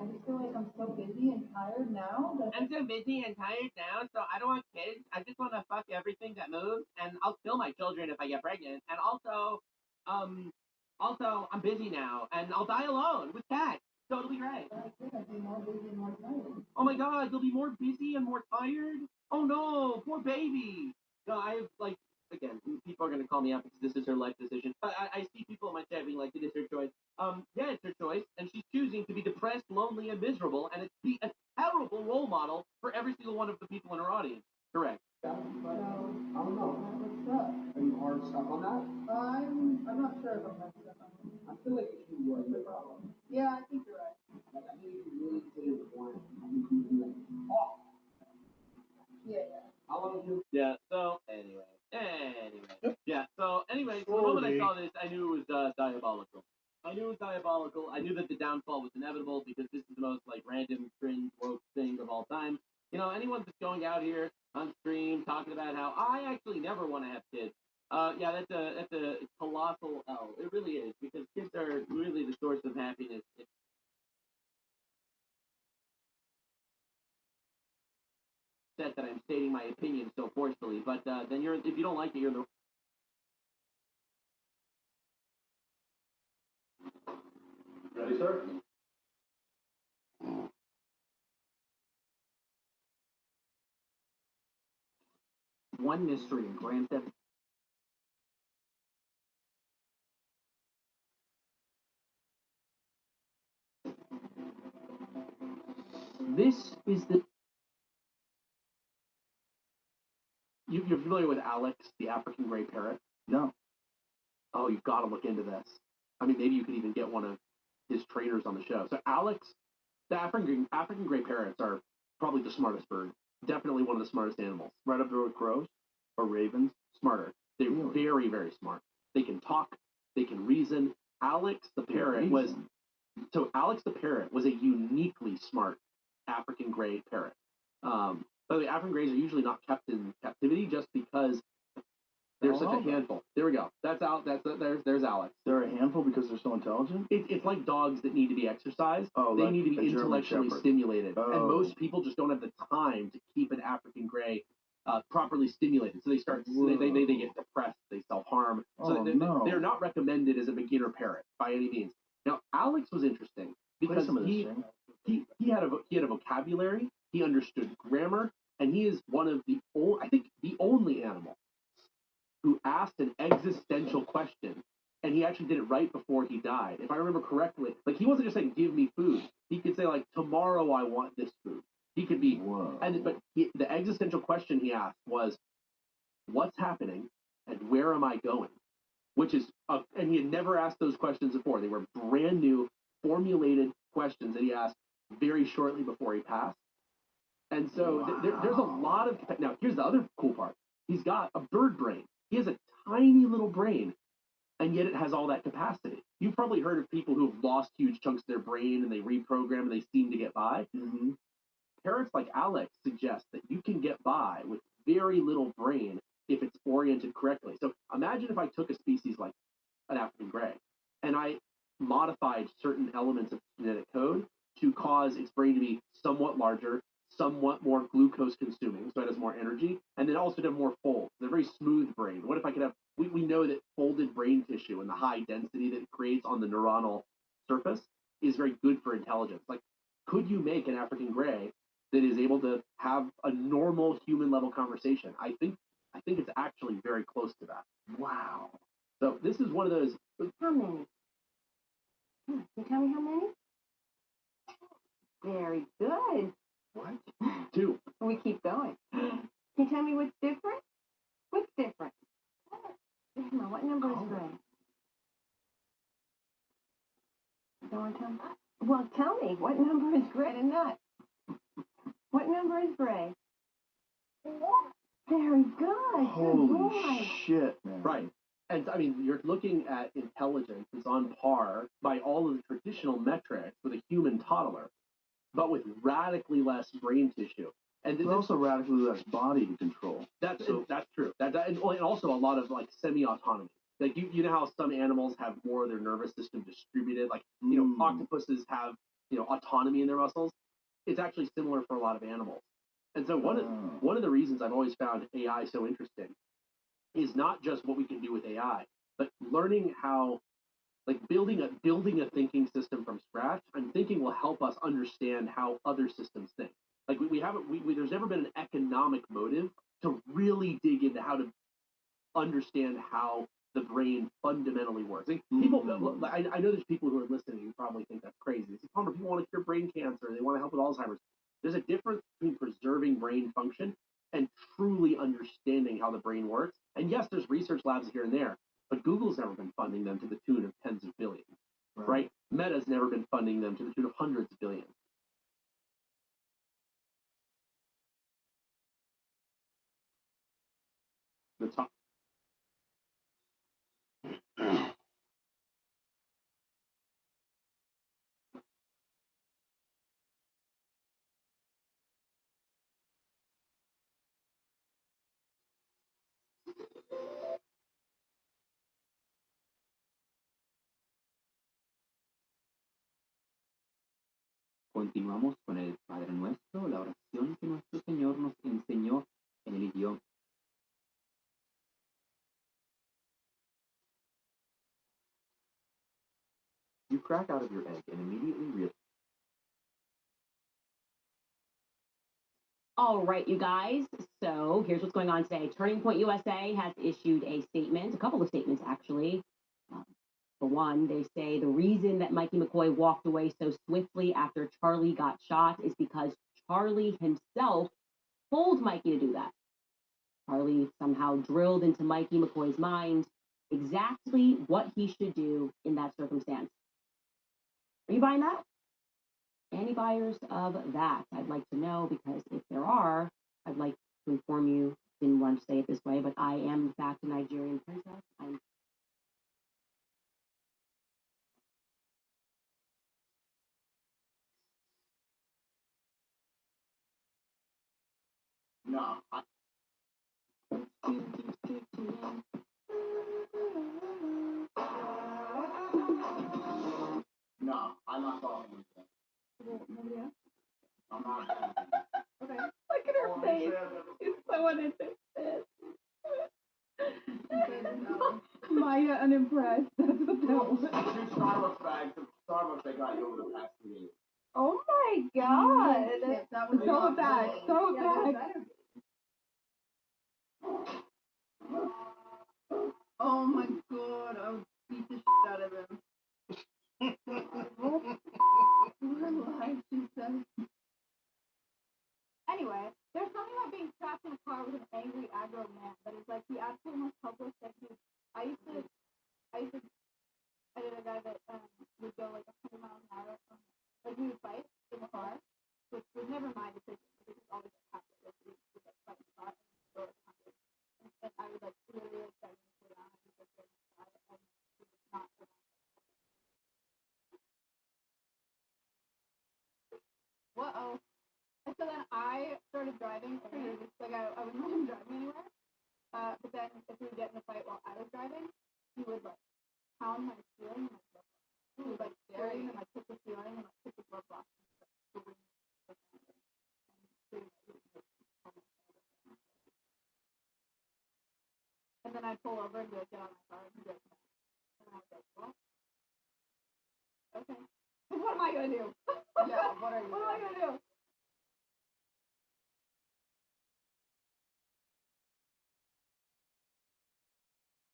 I just feel like I'm so busy and tired now. I'm so busy and tired now, so I don't want kids. I just want to fuck everything that moves, and I'll kill my children if I get pregnant. And also, I'm busy now, and I'll die alone with cats. Totally great. I'd be more busy and more tired. Oh my God, you'll be more busy and more tired? Oh no, poor baby. No, I have, again, people are going to call me out because this is her life decision. I see people in my chat being like, it is her choice. Yeah, it's her choice, and she's choosing to be depressed, lonely, and miserable, and it's be a terrible role model for every single one of the people in her audience. Correct. So, I don't know. What's up? Are you hard stuck on that? I'm not sure if I'm hard stuck on it. I feel like you were the problem. Yeah, I think you're right. Like, I think you really did it one. I think you be like, oh. Yeah. How long have you? Yeah, so, anyway. Yeah, so, anyway, the moment I saw this, I knew it was diabolical. I knew that the downfall was inevitable because this is the most, random, cringe, woke thing of all time. Anyone that's going out here on stream talking about how I actually never want to have kids. Yeah, that's a colossal L. It really is, because kids are really the source of happiness. That I'm stating my opinion so forcefully, but then if you don't like it, you're the. Ready, sir? One mystery in Grand Theft. This is the. You're familiar with Alex, the African gray parrot? No. Oh, you've got to look into this. I mean, maybe you could even get one of his trainers on the show. So Alex, the African gray parrots are probably the smartest bird. Definitely one of the smartest animals. Right up there with crows or ravens? Smarter. They're very, very smart. They can talk. They can reason. Alex, the parrot, was So Alex the parrot was a uniquely smart African gray parrot. By the way, African grays are usually not kept in captivity just because they're such a handful. There we go. That's out. There's Alex. They're a handful because they're so intelligent? It's like dogs that need to be exercised. Oh, they like need to be a German intellectually Shepherd. stimulated. Oh. And most people just don't have the time to keep an African gray properly stimulated. So they start, they get depressed, they self-harm. So they're not recommended as a beginner parrot by any means. Now, Alex was interesting because he had a vocabulary, he understood grammar, and he is one of the only animal who asked an existential question, and he actually did it right before he died. If I remember correctly, like he wasn't just saying, give me food. He could say, like, tomorrow I want this food. He could be, the existential question he asked was, what's happening and where am I going? Which is, and he had never asked those questions before. They were brand new, formulated questions that he asked very shortly before he passed. And so there's a lot of, now here's the other cool part. He's got a bird brain. He has a tiny little brain, and yet it has all that capacity. You've probably heard of people who have lost huge chunks of their brain and they reprogram and they seem to get by. Mm-hmm. Parrots like Alex suggest that you can get by with very little brain if it's oriented correctly. So imagine if I took a species like an African gray and I modified certain elements of genetic code to cause its brain to be somewhat larger, somewhat more glucose consuming, so it has more energy, and then also to have more folds. They're very smooth brain. What if I could have, we know that folded brain tissue and the high density that it creates on the neuronal surface is very good for intelligence. Like, could you make an African gray that is able to have a normal human level conversation? I think it's actually very close to that. Wow. So this is one of those. How many? Can you tell me how many? Very good. What? 2. We keep going. Can you tell me what's different? What's different? Come on, what number is gray? You don't want to tell me? Well, tell me, what number is gray and not? What number is gray? Very good. Holy shit, man. Right. And I mean, you're looking at intelligence is on par by all of the traditional metrics with a human toddler, but with radically less brain tissue. And there's also radically less body to control. That's true. And also a lot of like semi-autonomy. Like you know how some animals have more of their nervous system distributed. Like octopuses have autonomy in their muscles. It's actually similar for a lot of animals. And so one of the reasons I've always found AI so interesting is not just what we can do with AI, but learning how, like building a thinking system from scratch. I'm thinking will help us understand how other systems think. Like there's never been an economic motive to really dig into how to understand how the brain fundamentally works. Like people, I know there's people who are listening who probably think that's crazy. They say, Palmer, people want to cure brain cancer. They want to help with Alzheimer's. There's a difference between preserving brain function and truly understanding how the brain works. And yes, there's research labs here and there, but Google's never been funding them to the tune of tens of billions, right? Meta's never been funding them to the tune of hundreds of billions. The top. Continuamos con el Padre Nuestro, la oración que nuestro Señor nos enseñó en el idioma. You crack out of your egg and immediately realize. All right, you guys. So here's what's going on today. Turning Point USA has issued a statement, a couple of statements actually. For one, they say the reason that Mikey McCoy walked away so swiftly after Charlie got shot is because Charlie himself told Mikey to do that. Charlie somehow drilled into Mikey McCoy's mind exactly what he should do in that circumstance. Are you buying that? Any buyers of that? I'd like to know, because if there are, I'd like to inform you. Didn't want to say it this way, but I am in fact a Nigerian princess. I'm No. No, I'm not talking to you. Nobody else? I'm not. Okay. Look at her face. She's so uninterested. Maya unimpressed. That's what that was. 2 Starbucks bags of Starbucks I got you over the past 2 days. Oh my god. That was so bad. So bad. Oh my god. I would beat the shit out of him. Anyway, there's something about being trapped in a car with an angry aggro man that is like the absolute most helpless thing. I used to edit a guy that would go like 100 miles an hour. Like we would fight in the car, which was never my decision. It was always happened. Like we would like fight in the car and go like 100. And I would like literally like start to slow down and just like go inside and it was not so much. Whoa. And so then I started driving, like I wouldn't let him drive me anywhere. But then if we would get in a fight while I was driving, he would like pound my ceiling and my glove box. He would like scream and like hit the ceiling and like hit the glove box. And then I'd pull over and be like, get on my car, and he'd be like, no. And I was like, well, okay. What am I gonna do? Yeah, what are you What am I gonna do?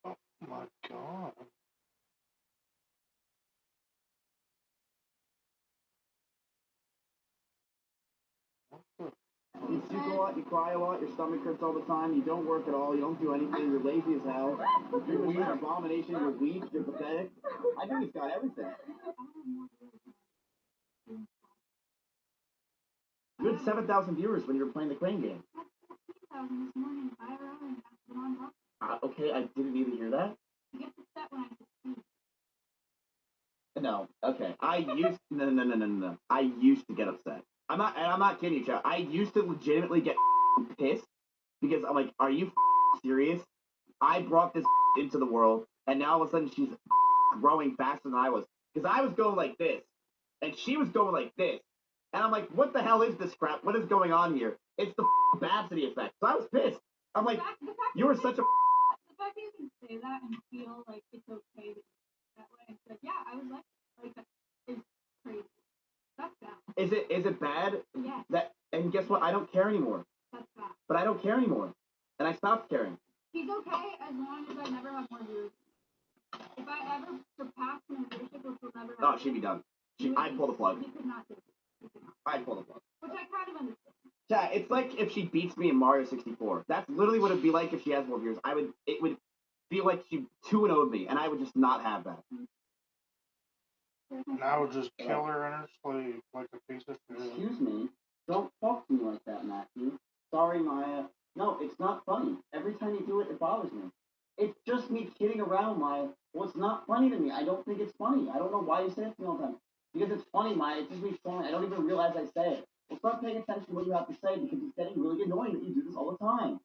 Oh my god. You puke a lot, you cry a lot, your stomach hurts all the time, you don't work at all, you don't do anything, you're lazy as hell, you're an abomination, you're weak, you're pathetic. I think he's got everything. You had 7,000 viewers when you were playing the crane game. This morning, Okay, I didn't need to hear that. You get upset when I succeed. No, okay. No. I used to get upset. I'm not kidding you, Chad. I used to legitimately get pissed because I'm like, are you serious? I brought this into the world, and now all of a sudden she's growing faster than I was. Because I was going like this, and she was going like this. And I'm like, what the hell is this crap? What is going on here? It's the Babsity effect. So I was pissed. I'm like, you were such a... The fact that you can say that and feel like it's okay to be that way. It's like, yeah, I was like that is crazy. That's bad. Is it bad? Yes. And guess what? I don't care anymore. That's bad. But I don't care anymore. And I stopped caring. He's okay as long as I never have more views. If I ever surpass my viewership, which will never happen. Oh, she'd be done. I'd pull the plug. He could not do it. I'd pull the plug. Which I kind of understand. Yeah, it's like if she beats me in Mario 64. That's literally what it'd be like if she has more viewers. It would feel like she 2-0'd me, and I would just not have that. And I would just kill her in her sleep like a piece of shit. Excuse me. Don't talk to me like that, Matthew. Sorry, Maya. No, it's not funny. Every time you do it, it bothers me. It's just me kidding around, Maya. Well, it's not funny to me. I don't think it's funny. I don't know why you say it to me all the time. Because it's funny, Maya. It's just me trolling. I don't even realize I say it. Well, start paying attention to what you have to say because it's getting really annoying that you do this all the time.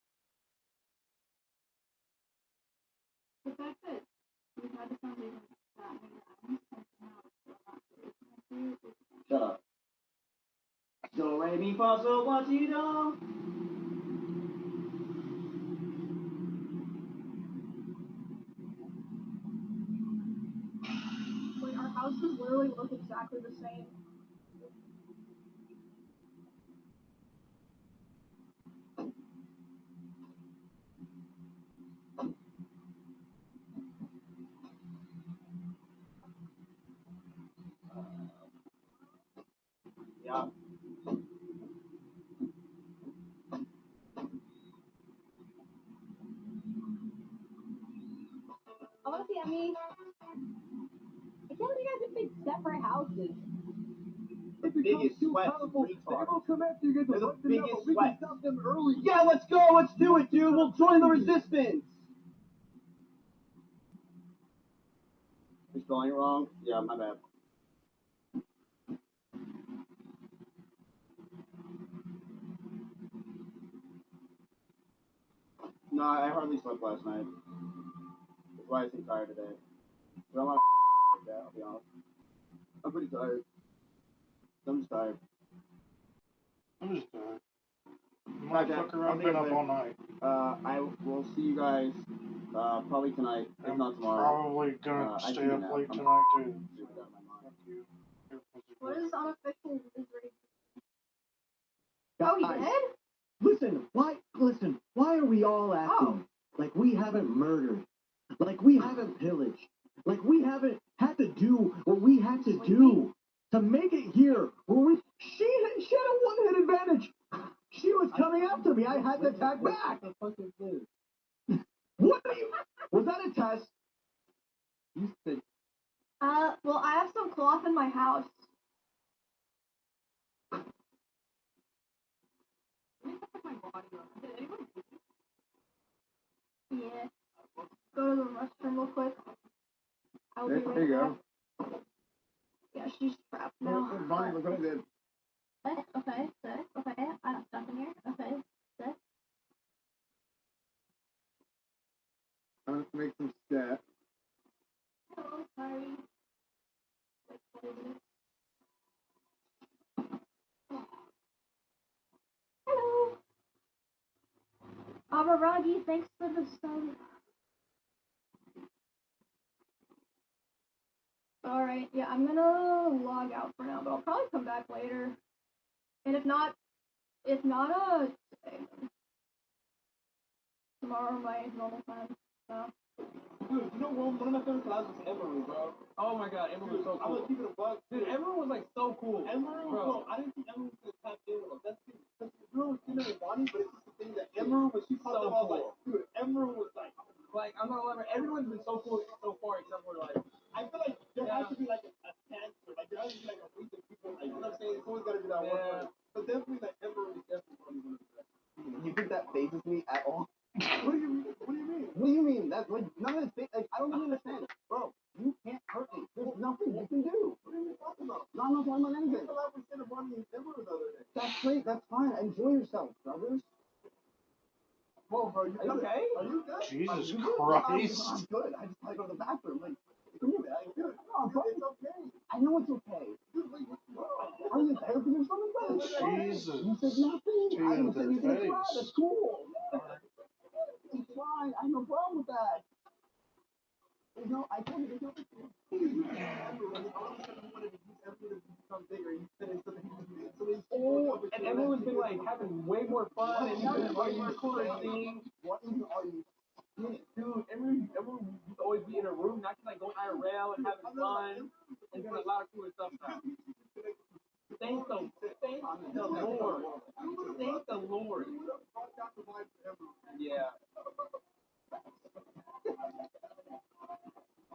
But that's it. We've had the conversation that many times, and now it's still not serious. Shut up. Do, re, mi, fa, sol, la, ti, do. Like, our houses literally look exactly the same. Yeah. I want to see, I mean, I can't believe you guys have big separate houses. The biggest sweat retard. Come after you get They're the them biggest up, we sweat. can stop them early. Yeah, let's go. Let's do it, dude. We'll join the resistance. It's going wrong? Yeah, my bad. No, I hardly slept last night. That's why I seem tired today. But I'm not like that, I'll be honest. I'm pretty tired. I'm just tired. I'm just tired. Motherfucker, I've been up all night. I will see you guys probably tonight, if not tomorrow. Probably gonna stay up late tonight too. What is unofficial misery? Oh, he did? Listen, why are we all acting like we haven't murdered, like we haven't pillaged, like we haven't had to do what we had to do to make it here where we, she had a one-hit advantage. She was coming after me. I had to attack back. What the fuck is this? What are you, was that a test? You said, well, I have some cloth in my house. Yeah. Go to the restroom real quick. I'll be right back. There you go. Yeah, she's trapped now. Bonnie, look what I did. Okay, good. Okay, I have stuff in here. Okay, good. I'm going to make some stat. Hello, sorry. Wait, what is it? Hello. Amaragi, thanks for the sub. Alright, yeah, I'm gonna log out for now, but I'll probably come back later. And if not, tomorrow my normal time. So. Dude, you know one of my favorite classes was Emiru, bro. Oh my god, Emiru was so cool. I'm gonna keep it a buck. Dude, Emiru was like so cool. Emiru, bro, I didn't think Emiru was gonna tap in with us. That's the girl was sitting there Bonnie, but it's just the thing that Emiru was so cool. Dude, Emiru was like I'm not gonna lie, everyone's been so cool so far except for like I feel like there has to be like a cancer, like there has to be like a week of people, like you know what I'm saying? It's always gotta be that one person. But definitely like Emiru is definitely one of the best. You think that phases me at all? What do you mean? What do you mean? That's like none of this. Like I don't even understand, bro. You can't hurt me. There's nothing you can do. What are you talking about? No, I'm not talking about anything. That's great. That's fine. Enjoy yourself, brothers. Whoa, bro. You okay? Are you good? Jesus Christ. Christ. I'm good. I just had to go to the bathroom. Like, come here, man. Dude, no, bro. It's okay. I know it's okay. Dude, wait, are you in therapy or something, bro? Jesus. You said nothing. To I didn't say their anything. face. That's cool. It's fine. I have no problem with that. There's no, I told you there's no issue. Oh, and everyone's been like having way more fun and doing way more cooler things. What even are you? Dude, everyone used to always be in a room, not just like going IRL and having fun and doing a lot of cooler stuff now. Thank the Lord. Thank the Lord. Yeah.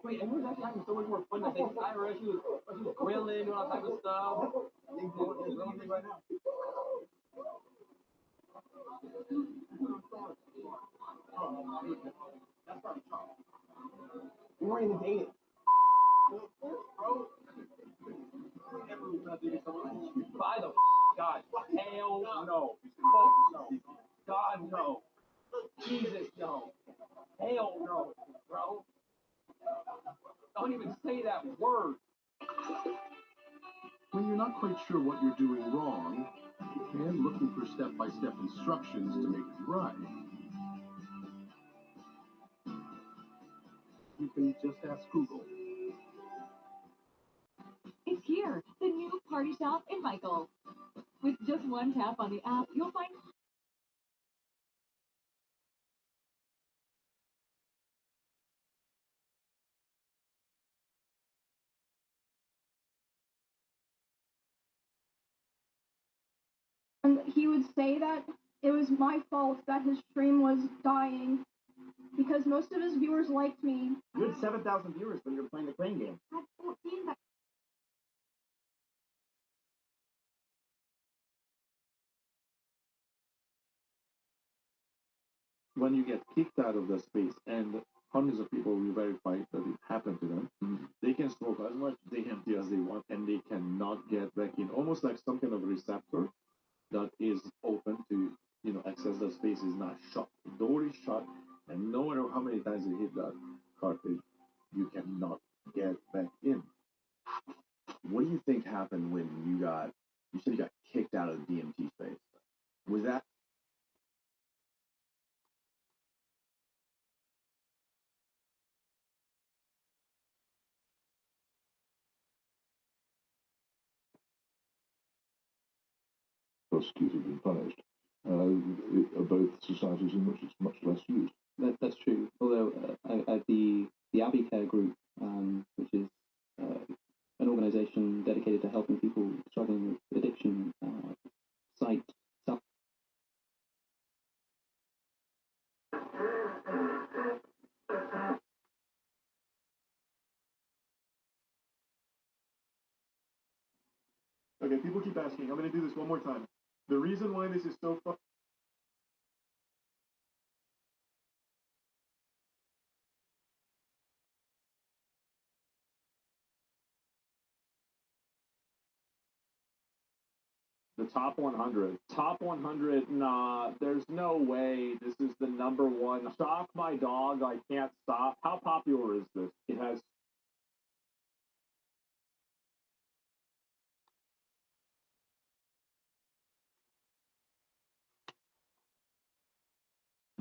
Wait, everyone's actually having so much more fun than they IRL. She was grilling, doing all type of stuff. They're grilling right now. We weren't even dating. By the God, hell no. Fuck no. God no. Jesus no. Hell no, bro. Don't even say that word. When you're not quite sure what you're doing wrong, and looking for step-by-step instructions to make it right, you can just ask Google. It's here, the new party shop in Michael. With just one tap on the app, you'll find And he would say that it was my fault that his stream was dying because most of his viewers liked me. You had 7,000 viewers when you were playing the crane game. I had 14 that when you get kicked out of the space and hundreds of people will verify that it happened to them, they can smoke as much DMT as they want and they cannot get back in. Almost like some kind of receptor that is open to, access the space is not shut door is shut, and no matter how many times you hit that cartridge, you cannot get back in. What do you think happened when you said you got kicked out of the DMT space? Was that prosecuted and punished? Both societies in which it's much less used. That's true. Although the Abbey Care Group, which is an organisation dedicated to helping people struggling with addiction, cite Okay, people keep asking. I'm going to do this one more time. The reason why this is so The top 100. Top 100, nah, there's no way this is the number one. Shock my dog, I can't stop. How popular is this? It has.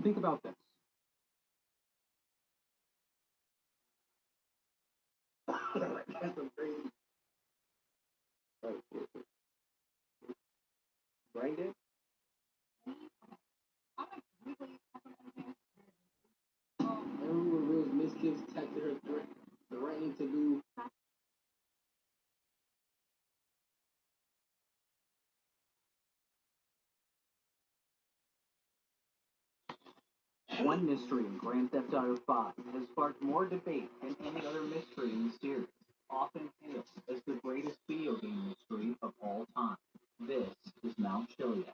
Think about this. That's so crazy. Brain dead? Remember when Mizkif texted her threatening to do. One mystery in Grand Theft Auto 5 has sparked more debate than any other mystery in the series, often hailed as the greatest video game mystery of all time. This is Mount Chiliad,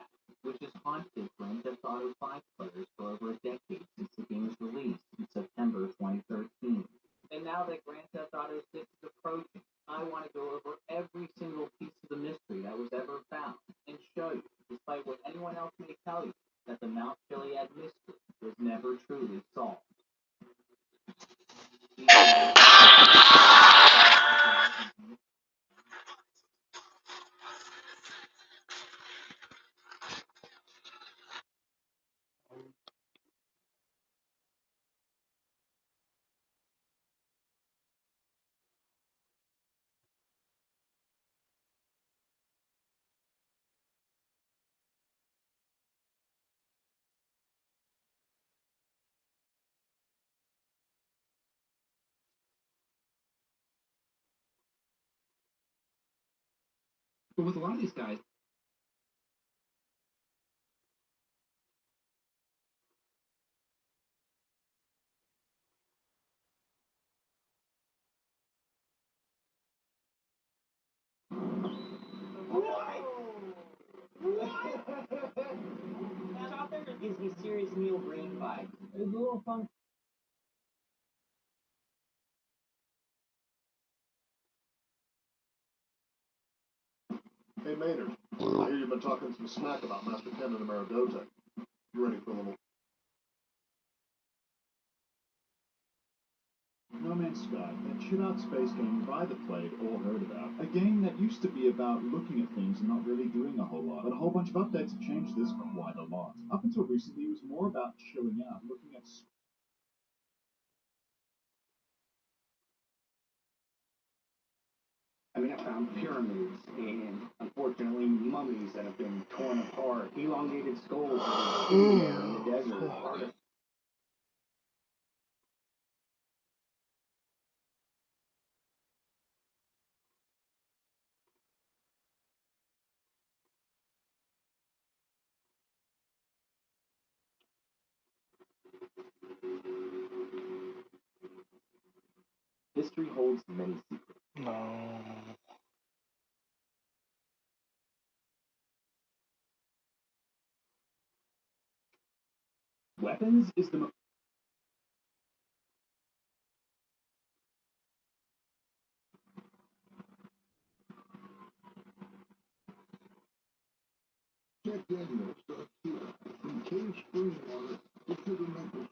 which has haunted Grand Theft Auto 5 players for over a decade since the game's release in September 2013. And now that Grand Theft Auto 6 is approaching, I want to go over every single piece of the mystery that was ever found and show you, despite what anyone else may tell you, that the Mount Chiliad mystery was never truly solved. But with a lot of these guys, That gives me serious Neil Brain vibes. It's a little fun. Hey, Maynard, I hear you've been talking some smack about Master Ken and Emiru. You ready for a little? No Man's Sky, that shit-out space game you've either played or heard about. A game that used to be about looking at things and not really doing a whole lot, but a whole bunch of updates have changed this quite a lot. Up until recently, it was more about chilling out, looking at I mean, I found pyramids and, unfortunately, mummies that have been torn apart, elongated skulls that are in there in the desert. history holds many secrets. No. Weapons is the most. Jack Daniels starts here from Cave Spring Water with to the maple